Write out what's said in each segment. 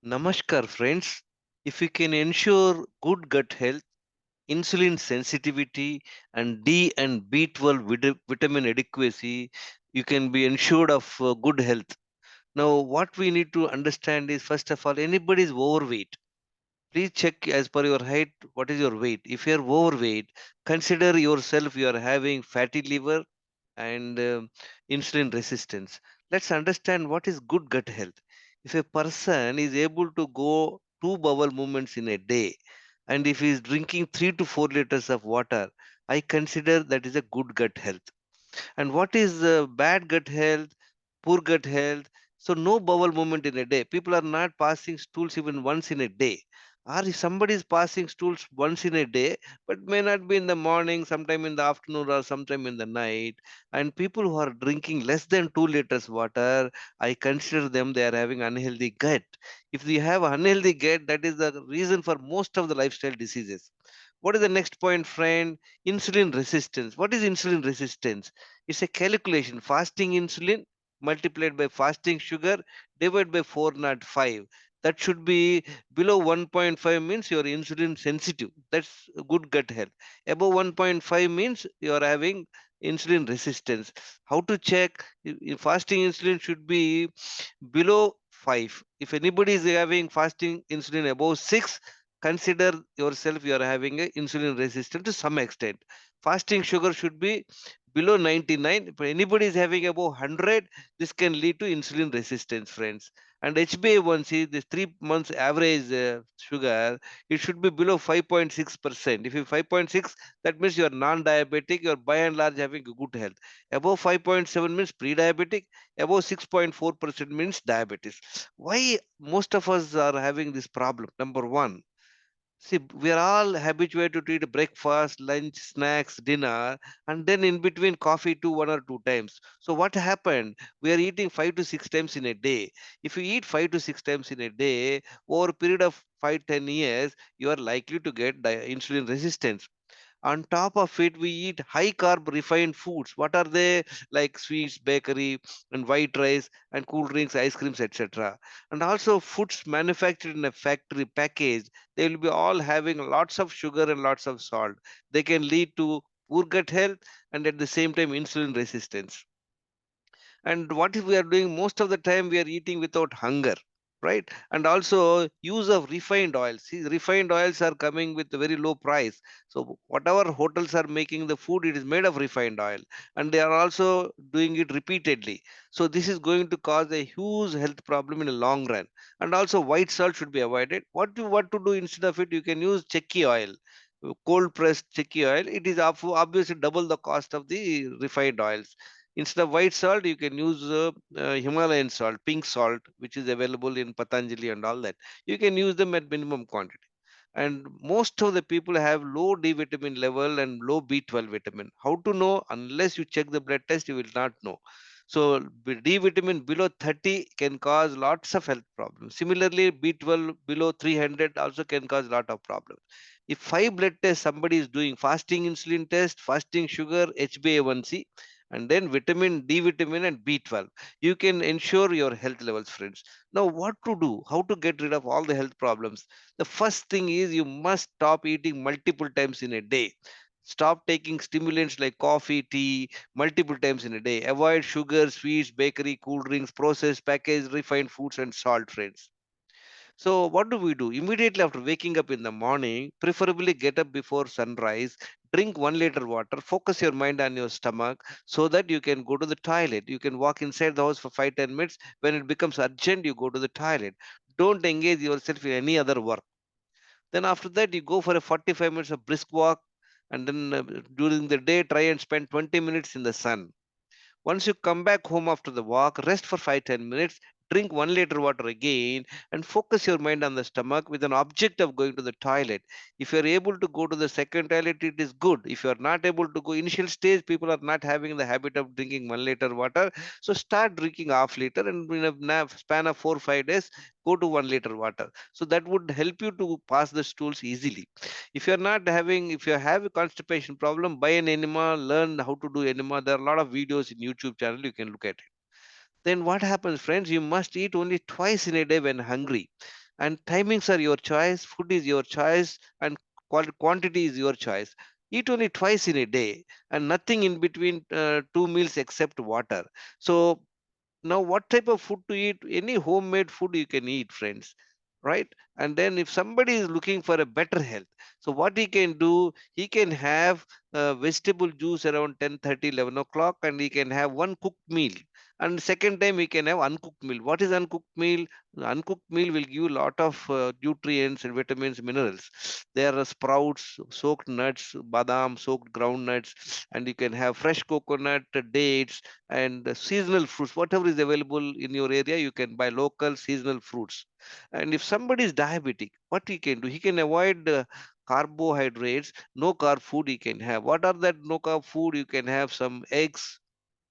Namaskar, friends. If we can ensure good gut health, insulin sensitivity, and D and B12 vitamin adequacy, you can be ensured of good health. Now, what we need to understand is first of all, anybody is overweight. Please check as per your height what is your weight. If you are overweight, consider yourself you are having fatty liver and insulin resistance. Let's understand what is good gut health. If a person is able to go two bowel movements in a day, and if he is drinking 3 to 4 liters of water, I consider that is a good gut health. And what is bad gut health, poor gut health? So no bowel movement in a day. People are not passing stools even once in a day. Or if somebody is passing stools once in a day, but may not be in the morning, sometime in the afternoon or sometime in the night. And people who are drinking less than 2 liters water, I consider them they are having unhealthy gut. If they have unhealthy gut, that is the reason for most of the lifestyle diseases. What is the next point, friend? Insulin resistance. What is insulin resistance? It's a calculation. Fasting insulin multiplied by fasting sugar divided by 405. That should be below 1.5 means you are insulin sensitive. That's good gut health. Above 1.5 means you are having insulin resistance. How to check? Fasting insulin should be below 5. If anybody is having fasting insulin above 6, consider yourself you are having a insulin resistance to some extent. Fasting sugar should be below 99. If anybody is having above 100, this can lead to insulin resistance, friends. And HbA1c, the 3 months average sugar, it should be below 5.6%. If you 5.6, that means you are non-diabetic. You are by and large having a good health. Above 5.7 means pre-diabetic. Above 6.4% means diabetes. Why most of us are having this problem? Number one, see, we are all habituated to eat breakfast, lunch, snacks, dinner, and then in between coffee two, 1 or 2 times. So what happened? We are eating 5 to 6 times in a day. If you eat 5 to 6 times in a day, over a period of 5, 10 years, you are likely to get insulin resistance. On top of it, we eat high carb refined foods. What are they? Like sweets, bakery, and white rice, and cool drinks, ice creams, etc. And also foods manufactured in a factory package, they will be all having lots of sugar and lots of salt. They can lead to poor gut health and at the same time insulin resistance. And what if we are doing most of the time we are eating without hunger, right? And also use of refined oils. See, refined oils are coming with a very low price. So whatever hotels are making the food, it is made of refined oil, and they are also doing it repeatedly. So this is going to cause a huge health problem in the long run. And also white salt should be avoided. What to do instead of it? You can use chekki oil, cold pressed chekki oil. It is obviously double the cost of the refined oils. Instead of white salt, you can use Himalayan salt, pink salt, which is available in Patanjali and all that. You can use them at minimum quantity. And most of the people have low D vitamin level and low B12 vitamin. How to know? Unless you check the blood test, you will not know. So D vitamin below 30 can cause lots of health problems. Similarly, B12 below 300 also can cause lot of problems. If 5 blood tests somebody is doing, fasting insulin test, fasting sugar, HbA1c, and then vitamin D vitamin and B12, you can ensure your health levels, friends. Now, what to do? How to get rid of all the health problems? The first thing is you must stop eating multiple times in a day. Stop taking stimulants like coffee, tea multiple times in a day. Avoid sugar, sweets, bakery, cool drinks, processed, packaged, refined foods, and salt, friends. So, what do we do? Immediately after waking up in the morning, preferably get up before sunrise, drink 1 liter water, focus your mind on your stomach so that you can go to the toilet. You can walk inside the house for 5, 10 minutes. When it becomes urgent, you go to the toilet. Don't engage yourself in any other work. Then, after that, you go for a 45 minutes of brisk walk. And then during the day, try and spend 20 minutes in the sun. Once you come back home after the walk, rest for 5, 10 minutes, drink 1 liter water again, and focus your mind on the stomach with an object of going to the toilet. If you are able to go to the second toilet, it is good. If you are not able to go, initial stage, people are not having the habit of drinking 1 liter water. So start drinking half liter, and in a span of 4 5 days, go to 1 liter water. So that would help you to pass the stools easily. If you have a constipation problem, buy an enema, learn how to do enema. There are a lot of videos in YouTube channel, you can look at it. Then what happens, friends? You must eat only twice in a day when hungry. And timings are your choice, food is your choice, and quantity is your choice. Eat only twice in a day and nothing in between two meals except water. So now what type of food to eat? Any homemade food you can eat, friends, right? And then if somebody is looking for a better health, so what he can do, he can have vegetable juice around 10:30, 11 o'clock, and he can have one cooked meal. And second time he can have uncooked meal. What is uncooked meal? The uncooked meal will give you a lot of nutrients and vitamins, minerals. There are sprouts, soaked nuts, badam, soaked ground nuts, and you can have fresh coconut, dates, and seasonal fruits. Whatever is available in your area, you can buy local seasonal fruits. And if somebody is diabetic, what he can do, he can avoid carbohydrates. No carb food he can have. What are that no carb food? You can have some eggs.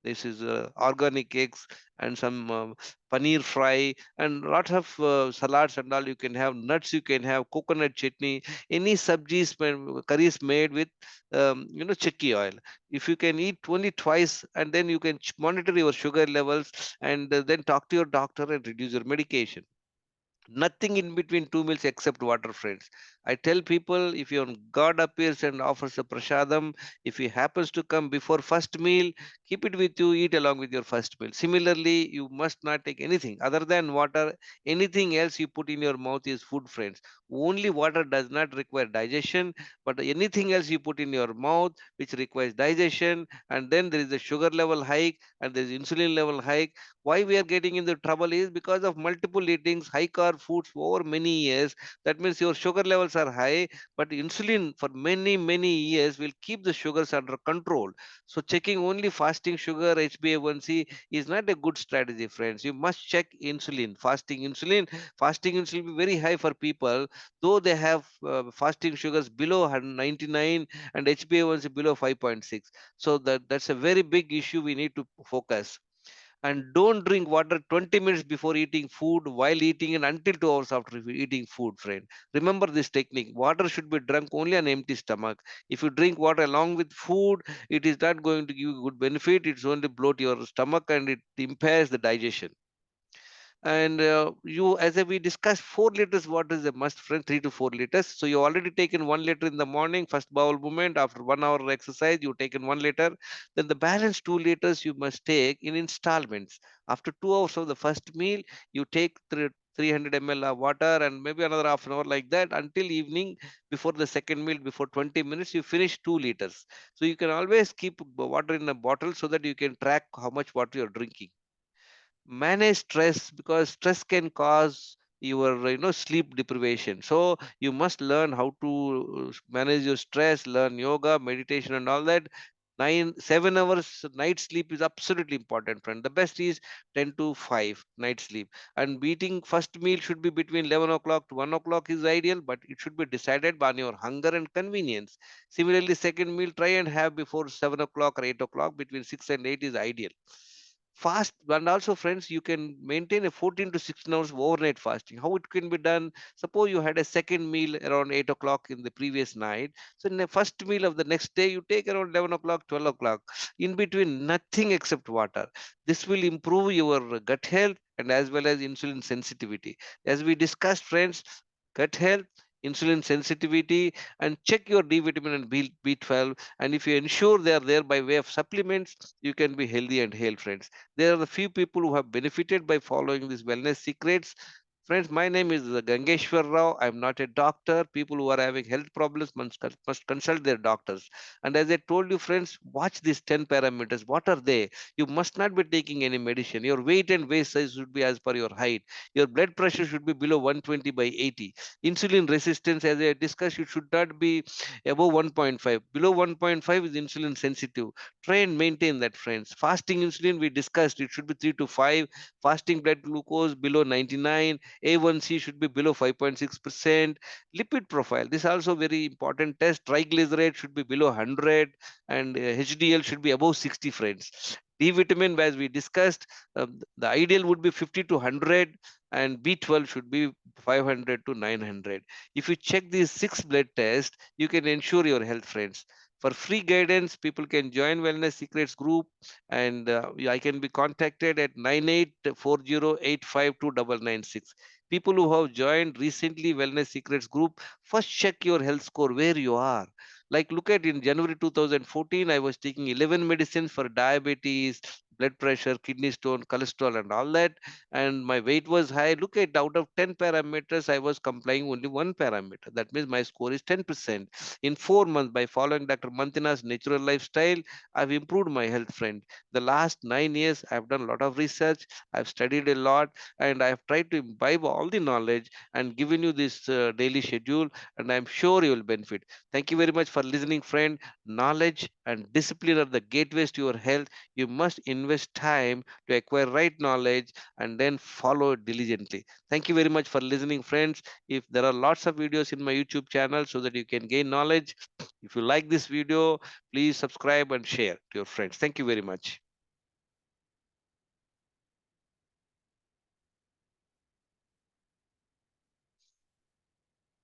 This is organic eggs, and some paneer fry, and lots of salads and all. You can have nuts, you can have coconut chutney, any subjis, curries made with chikki oil. If you can eat only twice, and then you can monitor your sugar levels, and then talk to your doctor and reduce your medication. Nothing in between two meals except water, friends. I tell people, if your God appears and offers a prasadam, if he happens to come before first meal, keep it with you, eat along with your first meal. Similarly, you must not take anything other than water. Anything else you put in your mouth is food, friends. Only water does not require digestion, but anything else you put in your mouth which requires digestion, and then there is a sugar level hike and there is insulin level hike. Why we are getting into trouble is because of multiple eatings, high carb foods over many years. That means your sugar levels are high, but insulin for many years will keep the sugars under control. So checking only fasting sugar, HbA1c, is not a good strategy, friends. You must check insulin, fasting insulin. Fasting insulin will be very high for people, though they have fasting sugars below 99 and HbA1c below 5.6. So that's a very big issue we need to focus. And don't drink water 20 minutes before eating food, while eating, and until 2 hours after eating food, friend. Remember this technique. Water should be drunk only on empty stomach. If you drink water along with food, it is not going to give you good benefit. It's only bloat your stomach and it impairs the digestion. And you, as we discussed, 4 liters water is a must, friend. 3 to 4 liters. So you already taken 1 liter in the morning, first bowel movement. After 1 hour exercise, you taken 1 liter. Then the balance 2 liters you must take in installments. After 2 hours of the first meal, you take 300 ml of water, and maybe another half an hour, like that, until evening. Before the second meal, before 20 minutes, you finish 2 liters. So you can always keep water in a bottle so that you can track how much water you're drinking. Manage stress, because stress can cause your sleep deprivation. So you must learn how to manage your stress, learn yoga, meditation, and all that. 7 hours night sleep is absolutely important, friend. The best is 10 to 5 night sleep. And eating first meal should be between 11 o'clock to 1 o'clock is ideal, but it should be decided by your hunger and convenience. Similarly, second meal try and have before 7 o'clock or 8 o'clock. Between 6 and 8 is ideal. Fast. And also, friends, you can maintain a 14 to 16 hours overnight fasting. How it can be done? Suppose you had a second meal around 8 o'clock in the previous night. So in the first meal of the next day, you take around 11 o'clock, 12 o'clock. In between, nothing except water. This will improve your gut health and as well as insulin sensitivity. As we discussed, friends, gut health, insulin sensitivity, and check your D vitamin and B12. And if you ensure they are there by way of supplements, you can be healthy and hale, friends. There are the few people who have benefited by following these wellness secrets. Friends, my name is Gangeshwar Rao. I'm not a doctor. People who are having health problems must consult their doctors. And as I told you, friends, watch these 10 parameters. What are they? You must not be taking any medicine. Your weight and waist size should be as per your height. Your blood pressure should be below 120 by 80. Insulin resistance, as I discussed, it should not be above 1.5. Below 1.5 is insulin sensitive. Try and maintain that, friends. Fasting insulin, we discussed, it should be 3 to 5. Fasting blood glucose below 99. A1C should be below 5.6%. Lipid profile, this is also very important test. Triglyceride should be below 100, and HDL should be above 60, friends. D vitamin, as we discussed, the ideal would be 50 to 100, and B12 should be 500 to 900. If you check these 6 blood tests, you can ensure your health, friends. For free guidance, people can join Wellness Secrets group, and I can be contacted at 9840852996. People who have joined recently Wellness Secrets group, first check your health score where you are. Like, look at in January 2014, I was taking 11 medicines for diabetes, blood pressure, kidney stone, cholesterol, and all that. And my weight was high. Look at, out of 10 parameters, I was complying only one parameter. That means my score is 10%. In 4 months, by following Dr. Mantina's natural lifestyle, I've improved my health, friend. The last 9 years, I've done a lot of research. I've studied a lot, and I've tried to imbibe all the knowledge and given you this daily schedule, and I'm sure you will benefit. Thank you very much for listening, friend. Knowledge and discipline are the gateways to your health. You must invest time to acquire right knowledge and then follow it diligently. Thank you very much for listening, friends. If there are lots of videos in my YouTube channel so that you can gain knowledge. If you like this video, please subscribe and share to your friends. Thank you very much.